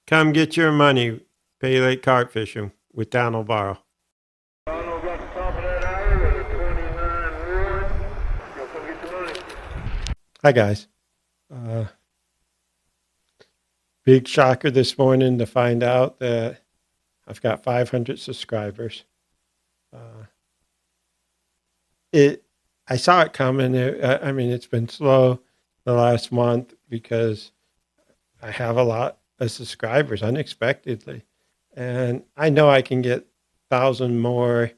Come get your money. Pay Lake Carp Fishing with Donald Barrow. Donald's at the top of that hour with a 29-1. You'll come get your money. Hi, guys. Uh, Big shocker this morning to find out that I've got 500 subscribers. Uh, it, I saw it coming. I mean, it's been slow the last month because I have a lot of subscribers unexpectedly, and I know I can get 1,000 more,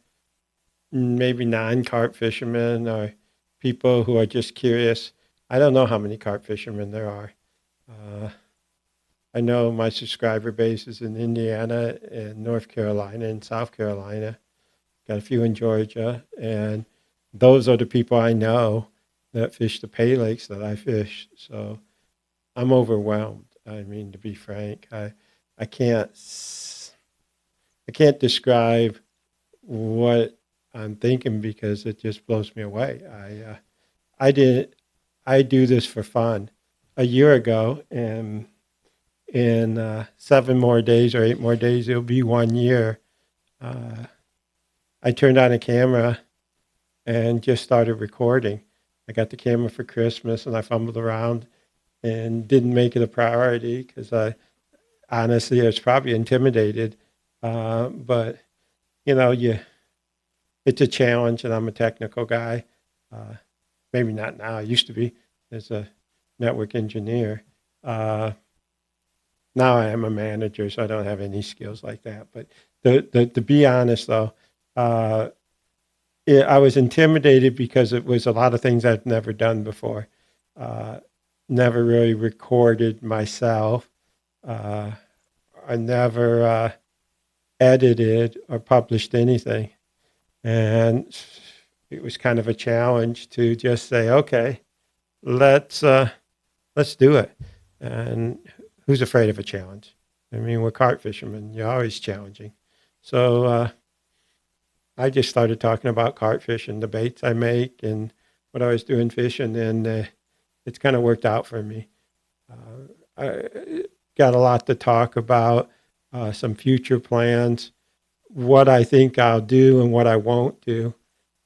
maybe non-carp fishermen or people who are just curious. I don't know how many carp fishermen there are. Uh, I know my subscriber base is in Indiana and North Carolina and South Carolina. Got a few in Georgia, and those are the people I know that fish the pay lakes that I fish. So I'm overwhelmed. I mean, to be frank, I can't I can't describe what I'm thinking because it just blows me away. I did I do this for fun a year ago, and in 7 more days or 8 more days, it'll be 1 year. Uh, I turned on a camera and just started recording. I got the camera for Christmas and I fumbled around and didn't make it a priority because honestly, I was probably intimidated. But it's a challenge, and I'm a technical guy. Uh, Maybe not now. I used to be as a network engineer. Uh, Now I am a manager, so I don't have any skills like that. But to be honest, though, uh, I was intimidated because it was a lot of things I've never done before. Uh, Never really recorded myself. Uh, I never edited or published anything, and it was kind of a challenge to just say, okay, let's uh, let's do it. And who's afraid of a challenge? I mean, we're carp fishermen. You're always challenging. So I just started talking about carp fishing, the baits I make, and what I was doing fishing, and it's kind of worked out for me. I got a lot to talk about, some future plans, what I think I'll do and what I won't do.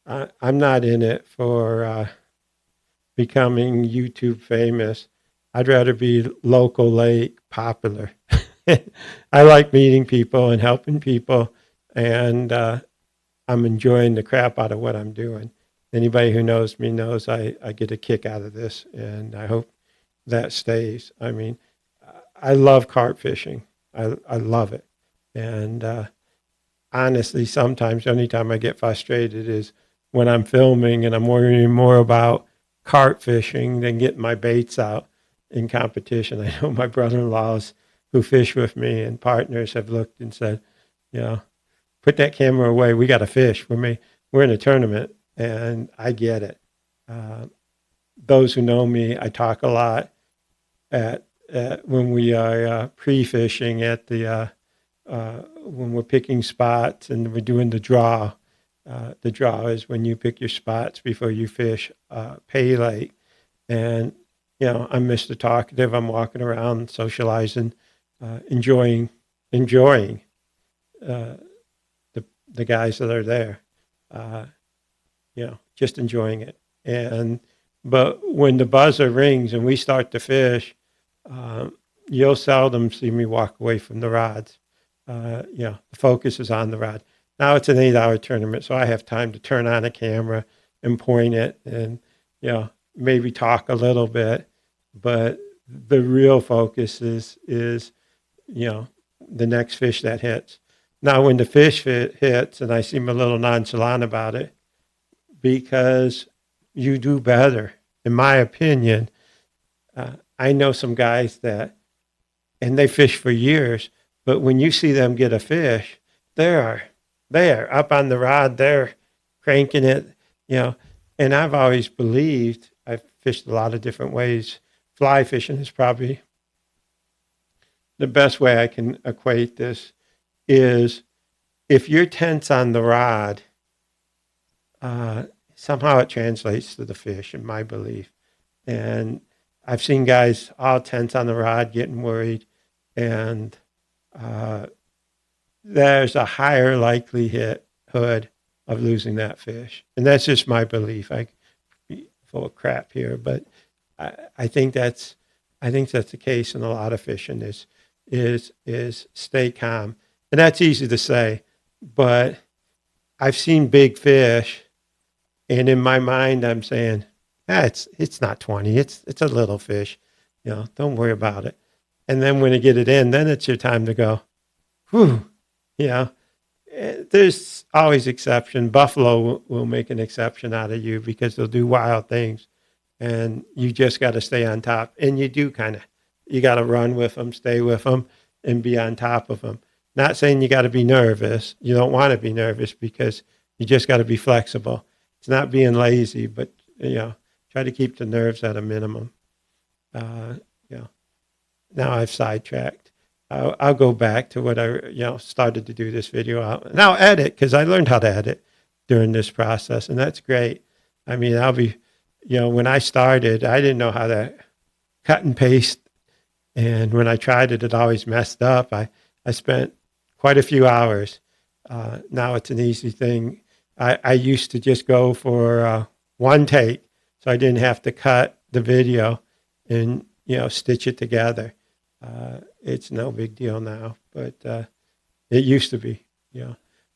I'm not in it for becoming YouTube famous. I'd rather be local lake popular. I like meeting people and helping people, and I'm enjoying the crap out of what I'm doing. Anybody who knows me knows I get a kick out of this, and I hope that stays. I mean, I love carp fishing. I love it. And honestly, sometimes the only time I get frustrated is when I'm filming and I'm worrying more about carp fishing than getting my baits out in competition. I know my brother-in-laws who fish with me and partners have looked and said, you know, put that camera away. We got to fish. We're in a tournament, and I get it. Uh, those who know me, I talk a lot at when we are pre-fishing at the when we're picking spots and we're doing the draw. The draw is when you pick your spots before you fish pay lake. And I'm Mr. Talkative. I'm walking around, socializing, enjoying uh, the guys that are there. Uh, just enjoying it. And but when the buzzer rings and we start to fish, you'll seldom see me walk away from the rods. The focus is on the rod. Now it's an 8-hour tournament, so I have time to turn on a camera and point it, and maybe talk a little bit. But the real focus is the next fish that hits. Now, when the fish hits, and I seem a little nonchalant about it, because you do better, in my opinion. I know some guys and they fish for years, but when you see them get a fish, they're there up on the rod, they're cranking it, you know. And I've always believed, I've fished a lot of different ways. Fly fishing is probably the best way I can equate this. Is if you're tense on the rod, uh, somehow it translates to the fish, in my belief. And I've seen guys all tense on the rod, getting worried, and there's a higher likelihood of losing that fish. And that's just my belief. I could be full of crap here, but I think that's the case in a lot of fishing is stay calm. And that's easy to say, but I've seen big fish, and in my mind I'm saying, it's not 20, it's a little fish. Don't worry about it. And then when you get it in, then it's your time to go, whew, you know, there's always exception. Buffalo will make an exception out of you because they'll do wild things, and you just got to stay on top. And you do you got to run with them, stay with them, and be on top of them. Not saying you got to be nervous. You don't want to be nervous because you just got to be flexible. It's not being lazy, but try to keep the nerves at a minimum. Uh, you know, Now I've sidetracked. I'll go back to what I started to do this video out, and I'll edit because I learned how to edit during this process, and that's great. I mean, when I started, I didn't know how to cut and paste, and when I tried it, it always messed up. I spent quite a few hours. Now it's an easy thing. I used to just go for one take, so I didn't have to cut the video and stitch it together. It's no big deal now, but it used to be.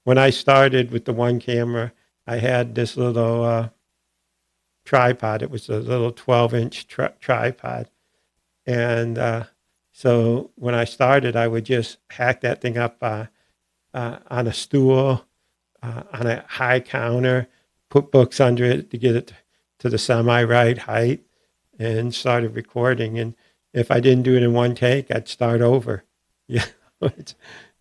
When I started with the one camera, I had this little tripod. It was a little 12-inch tripod, and so when I started, I would just hack that thing up on a stool, on a high counter, put books under it to get it to the semi-right height, and started recording. And if I didn't do it in one take, I'd start over. Yeah,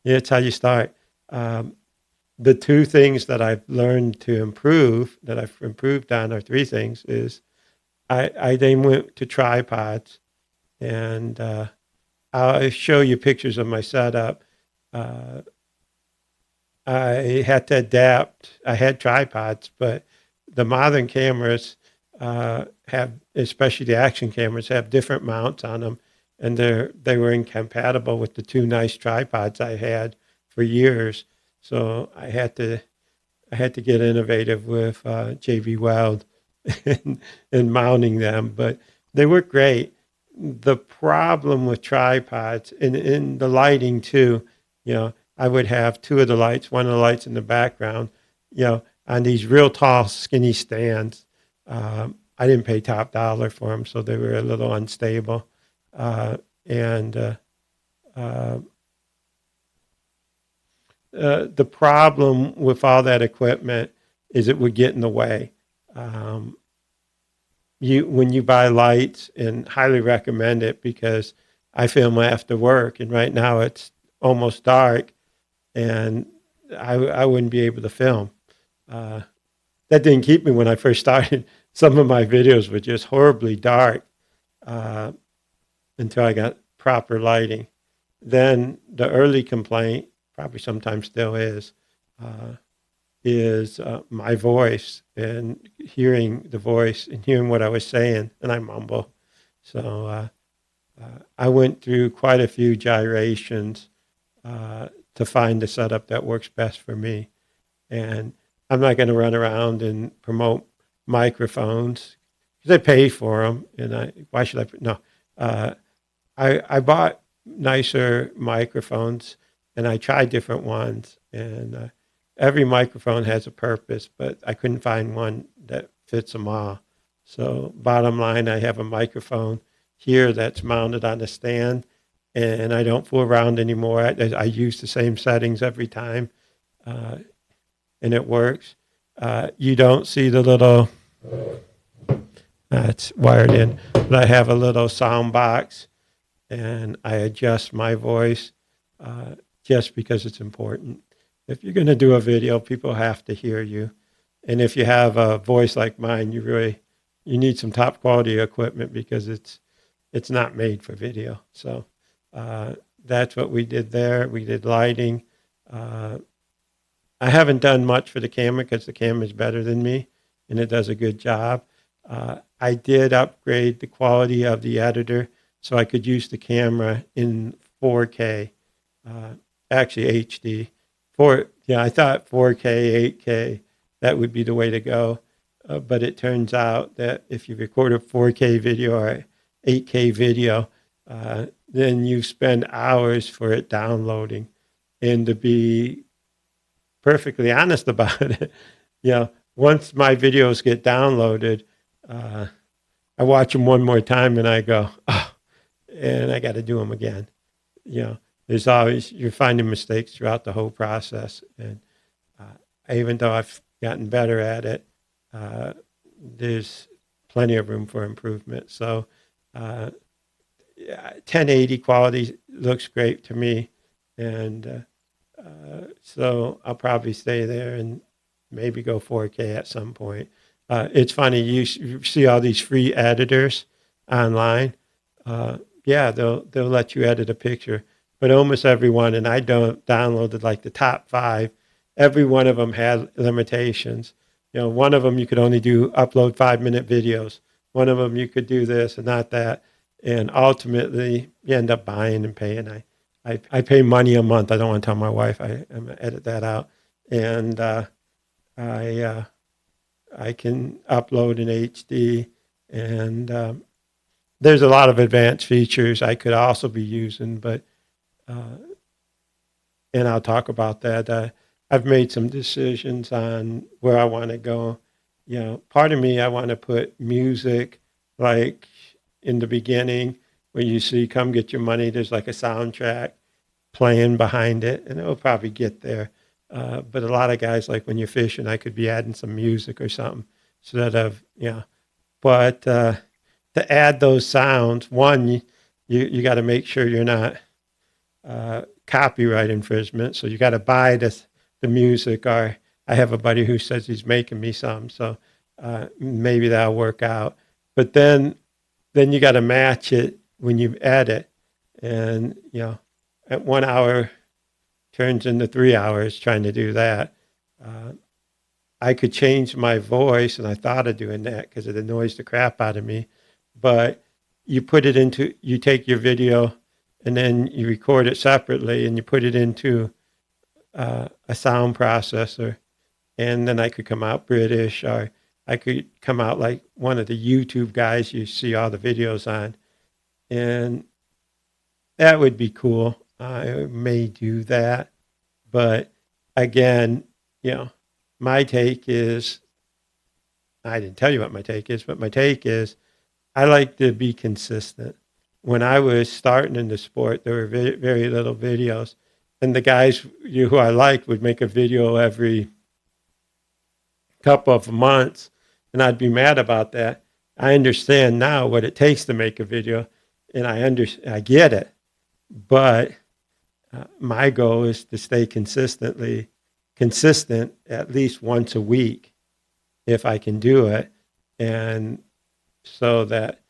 it's how you start. The two things that I've learned to improve, that I've improved on, are three things. Is I then went to tripods, and I'll show you pictures of my setup. I had to adapt. I had tripods, but the modern cameras have, especially the action cameras, have different mounts on them, and they were incompatible with the two nice tripods I had for years. So I had to get innovative with JV Weld and mounting them, but they work great. The problem with tripods and in the lighting too, I would have two of the lights, one of the lights in the background, on these real tall, skinny stands. I didn't pay top dollar for them, so they were a little unstable. The problem with all that equipment is it would get in the way. When you buy lights, and highly recommend it because I film after work, and right now it's almost dark, and I wouldn't be able to film. That didn't keep me when I first started. Some of my videos were just horribly dark until I got proper lighting. Then the early complaint, probably sometimes still is my voice, and hearing the voice and hearing what I was saying, and I mumble. So I went through quite a few gyrations to find the setup that works best for me. And I'm not going to run around and promote microphones because I pay for them, and why should I? No, I bought nicer microphones, and I tried different ones, and every microphone has a purpose, but I couldn't find one that fits them all. So bottom line, I have a microphone here that's mounted on a stand, and I don't fool around anymore. I use the same settings every time, and it works. You don't see the little, it's wired in, but I have a little sound box, and I adjust my voice just because it's important. If you're going to do a video, people have to hear you. And if you have a voice like mine, you need some top quality equipment because it's not made for video. So that's what we did there. We did lighting. I haven't done much for the camera because the camera is better than me, and it does a good job. I did upgrade the quality of the editor so I could use the camera in 4K. actually HD. I thought 4K, 8K, that would be the way to go. But it turns out that if you record a 4K video or 8K video, then you spend hours for it downloading. And to be perfectly honest about it, once my videos get downloaded, I watch them one more time and I go, oh, and I got to do them again. There's always, you're finding mistakes throughout the whole process. And even though I've gotten better at it, there's plenty of room for improvement. So 1080 quality looks great to me. And so I'll probably stay there and maybe go 4K at some point. It's funny, you see all these free editors online. They'll let you edit a picture, but almost everyone, and I downloaded like the top 5, every one of them had limitations. One of them you could only upload 5-minute videos. One of them you could do this and not that. And ultimately you end up buying and paying. I pay money a month. I don't want to tell my wife. I'm gonna edit that out. And I can upload in HD, and there's a lot of advanced features I could also be using, but and I'll talk about that. I've made some decisions on where I want to go. Part of me, I want to put music like in the beginning where you see "Come Get Your Money." There's like a soundtrack playing behind it, and it'll probably get there. But a lot of guys, like when you're fishing, I could be adding some music or something instead of, But to add those sounds, one, you got to make sure you're not copyright infringement. So you got to buy the music. Or I have a buddy who says he's making me some, so maybe that'll work out. But then you got to match it when you edit, and at 1 hour turns into 3 hours trying to do that. I could change my voice, and I thought of doing that because it annoys the crap out of me. But you take your video and then you record it separately and you put it into a sound processor. And then I could come out British, or I could come out like one of the YouTube guys you see all the videos on. And that would be cool. I may do that. But again, my take is, I didn't tell you what my take is, but my take is I like to be consistent. When I was starting in the sport, there were very, very little videos. And the guys who I liked would make a video every couple of months, and I'd be mad about that. I understand now what it takes to make a video, and I get it. But my goal is to stay consistent at least once a week if I can do it, and so that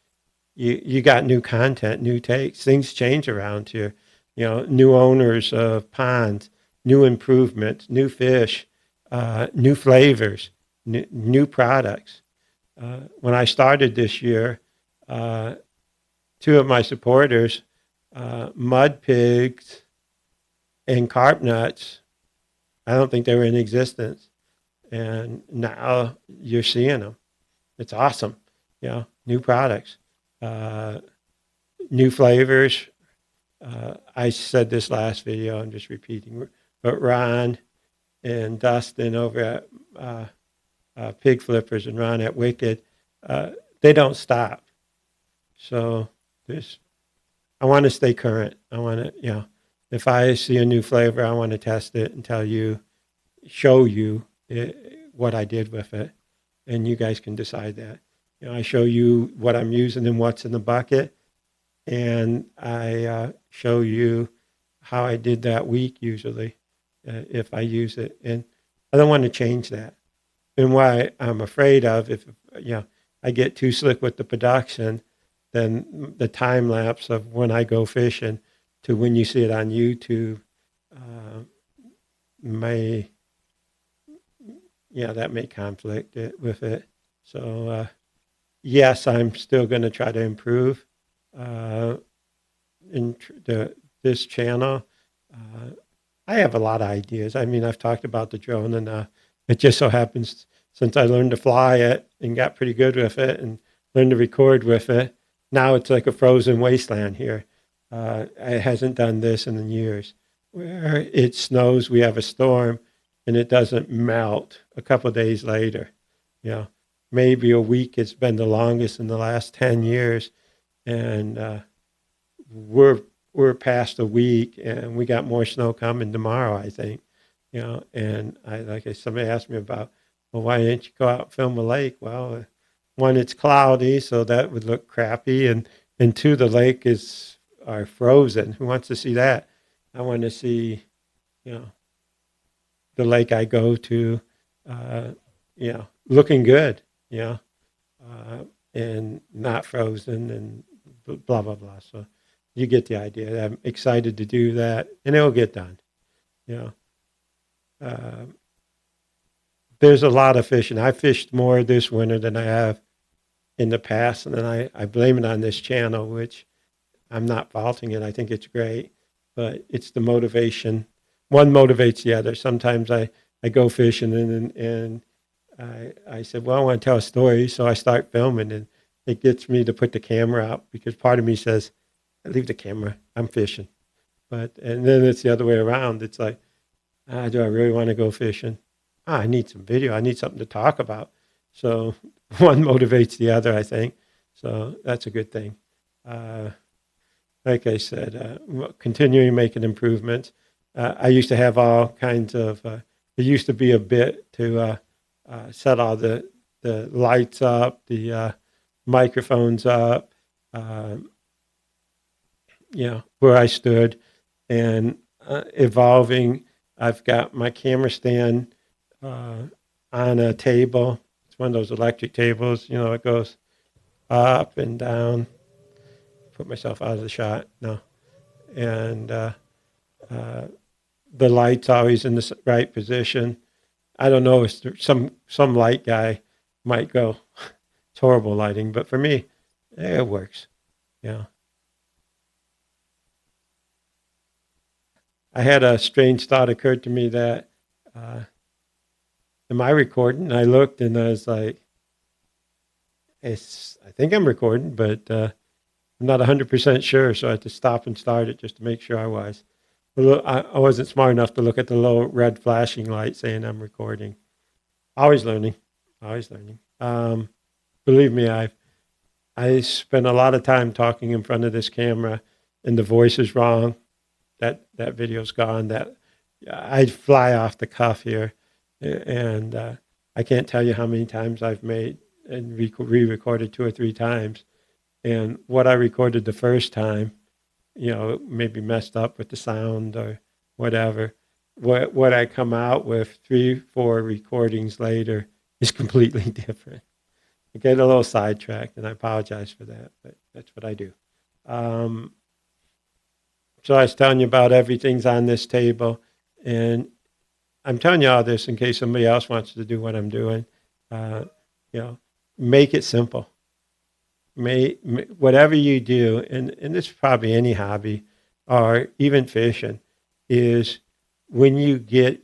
you got new content, new takes. Things change around here. New owners of ponds, new improvements, new fish, new flavors, new products. When I started this year, 2 of my supporters, mud pigs and carp nuts, I don't think they were in existence. And now you're seeing them. It's awesome. New products, new flavors. I said this last video, I'm just repeating, but Ron and Dustin over at Pig Flippers and Ron at Wicked, they don't stop. So I want to stay current. I want to, if I see a new flavor, I want to test it and show you what I did with it. And you guys can decide that. I show you what I'm using and what's in the bucket. And I show you how I did that week usually, if I use it. And I don't want to change that. And what I'm afraid of, if I get too slick with the production, then the time lapse of when I go fishing to when you see it on YouTube that may conflict with it. So yes, I'm still going to try to improve in this channel. I have a lot of ideas. I mean, I've talked about the drone, and it just so happens since I learned to fly it and got pretty good with it and learned to record with it, now it's like a frozen wasteland here. It hasn't done this in years. Where it snows, we have a storm, and it doesn't melt a couple of days later. You know, maybe a week has been the longest in the last 10 years, and we're we're past a week, and we got more snow coming tomorrow, I think. And somebody asked me about, well, why didn't you go out and film a lake? Well, one, it's cloudy, so that would look crappy, and two, the lake is are frozen. Who wants to see that? I want to see, you know, the lake I go to, uh, looking good, you know, and not frozen and blah blah blah. So you get the idea. I'm excited to do that, and it'll get done. You know, uh, there's a lot of fishing. I fished more this winter than I have in the past, and then I blame it on this channel, which I'm not faulting it. I think it's great, but it's the motivation. One motivates the other. Sometimes I go fishing and I said, well, I want to tell a story, so I start filming, and it gets me to put the camera out because part of me says, leave the camera, I'm fishing. And then it's the other way around. It's like, do I really want to go fishing? I need some video. I need something to talk about. So one motivates the other, I think. So that's a good thing. Uh, like I said, continuing making improvements. I used to have all kinds of, it used to be a bit to set all the lights up, the microphones up, um, where I stood, and evolving. I've got my camera stand on a table. It's one of those electric tables, it goes up and down. Put myself out of the shot. No. And uh, the light's always in the right position. I don't know if some light guy might go, it's horrible lighting, but for me, it works. Yeah. I had a strange thought occurred to me that, uh, am I recording? And I looked and I was like, I think I'm recording, but I'm not 100% sure. So I had to stop and start it just to make sure I was. I wasn't smart enough to look at the little red flashing light saying I'm recording. Always learning, always learning. Believe me, I spent a lot of time talking in front of this camera, and the voice is wrong. That video's gone. That I'd fly off the cuff here, and I can't tell you how many times I've made and re-recorded 2 or 3 times. And what I recorded the first time, maybe messed up with the sound or whatever. What I come out with 3, 4 recordings later is completely different. I get a little sidetracked, and I apologize for that, but that's what I do. Um, so I was telling you about everything's on this table, and I'm telling you all this in case somebody else wants to do what I'm doing. Uh, make it simple. Whatever you do, and this is probably any hobby or even fishing, is when you get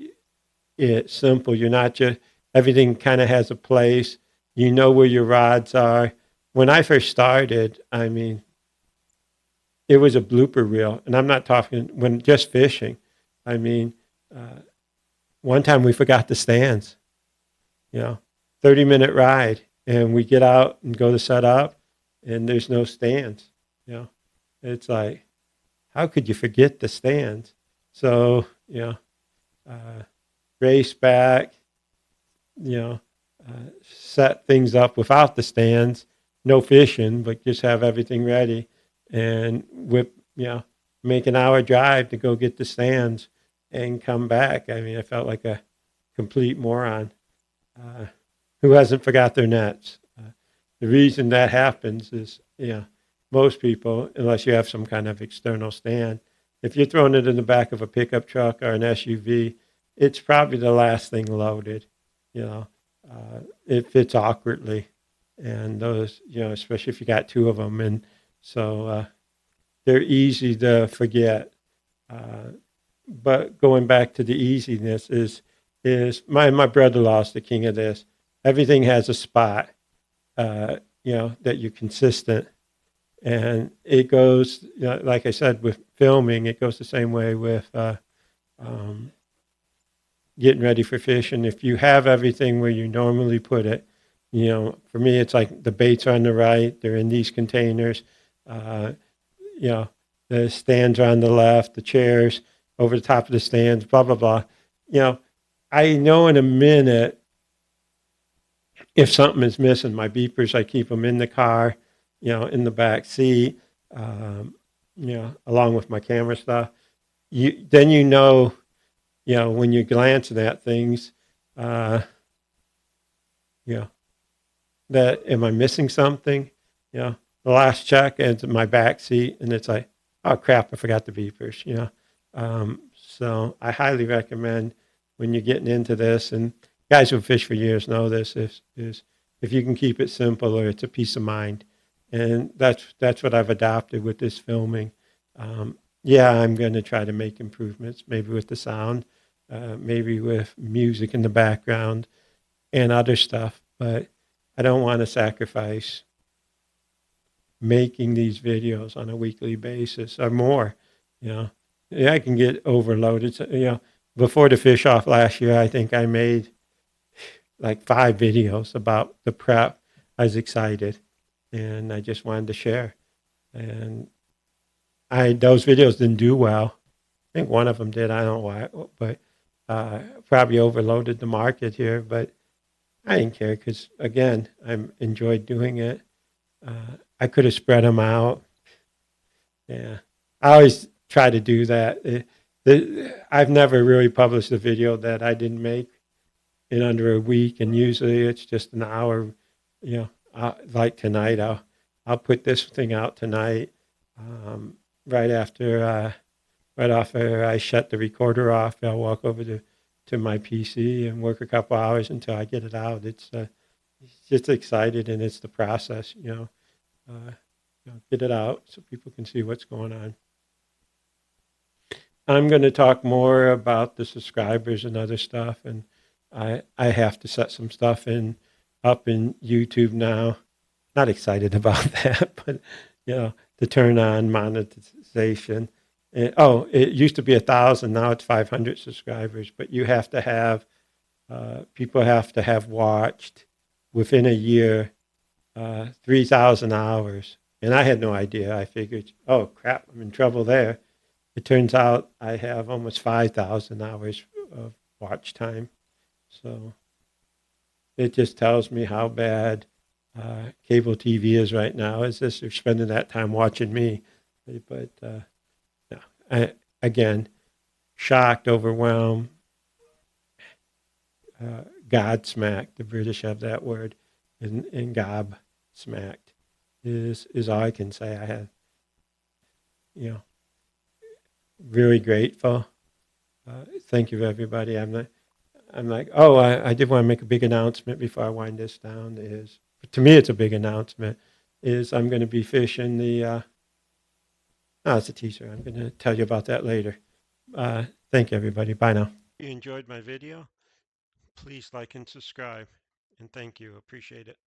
it simple, you're not just, everything kind of has a place. You know where your rods are. When I first started, I mean, it was a blooper reel, and I'm not talking when just fishing. I mean, uh, one time we forgot the stands, you know, 30-minute ride, and we get out and go to set up, and there's no stands. It's like, how could you forget the stands? So, uh, race back, set things up without the stands, no fishing, but just have everything ready, and make an hour drive to go get the stands and come back. I mean, I felt like a complete moron uh, who hasn't forgot their nets. The reason that happens is, most people, unless you have some kind of external stand, if you're throwing it in the back of a pickup truck or an SUV, it's probably the last thing loaded. It fits awkwardly, and those, especially if you got 2 of them, and so they're easy to forget. Uh, but going back to the easiness is my brother-in-law's the king of this. Everything has a spot, that you're consistent. And it goes, like I said, with filming, it goes the same way with um, getting ready for fishing. If you have everything where you normally put it, for me, it's like the baits are on the right, they're in these containers, uh, you know, the stands are on the left, the chairs over the top of the stands, blah, blah, blah. You know, I know in a minute if something is missing. My beepers, I keep them in the car, in the back seat, along with my camera stuff. Then when you're glancing at things, uh, you know, that am I missing something? The last check is in my back seat, and it's like, oh crap, I forgot the beepers. So I highly recommend when you're getting into this, and guys who fish for years know this is if you can keep it simple, or it's a peace of mind, and that's what I've adopted with this filming. Yeah, I'm going to try to make improvements, maybe with the sound, maybe with music in the background, and other stuff, but I don't want to sacrifice making these videos on a weekly basis or more. You know, yeah, I can get overloaded. So, before the fish off last year, I think I made like 5 videos about the prep. I was excited, and I just wanted to share. And those videos didn't do well. I think one of them did. I don't know why, but probably overloaded the market here. But I didn't care because, again, I enjoyed doing it. I could have spread them out. Yeah, I always try to do that. I've never really published a video that I didn't make in under a week, and usually it's just an hour. Like tonight, I'll put this thing out tonight, right after I shut the recorder off. I'll walk over to my PC and work a couple hours until I get it out. It's just excited, and it's the process. Get it out so people can see what's going on. I'm going to talk more about the subscribers and other stuff, and I have to set some stuff up in YouTube now. Not excited about that, but to turn on monetization. It used to be 1,000, now it's 500 subscribers, but you have to have people have to have watched within a year 3,000 hours. And I had no idea. I figured, oh crap, I'm in trouble there. It turns out I have almost 5,000 hours of watch time. So it just tells me how bad cable TV is right now. Is this they're spending that time watching me? But no, again, shocked, overwhelmed, godsmacked. The British have that word, and gobsmacked is all I can say. I have, really grateful. Thank you, everybody. I'm like, oh, I did want to make a big announcement before I wind this down. To me, it's a big announcement. I'm going to be fishing it's a teaser. I'm going to tell you about that later. Thank you, everybody. Bye now. If you enjoyed my video, please like and subscribe. And thank you. Appreciate it.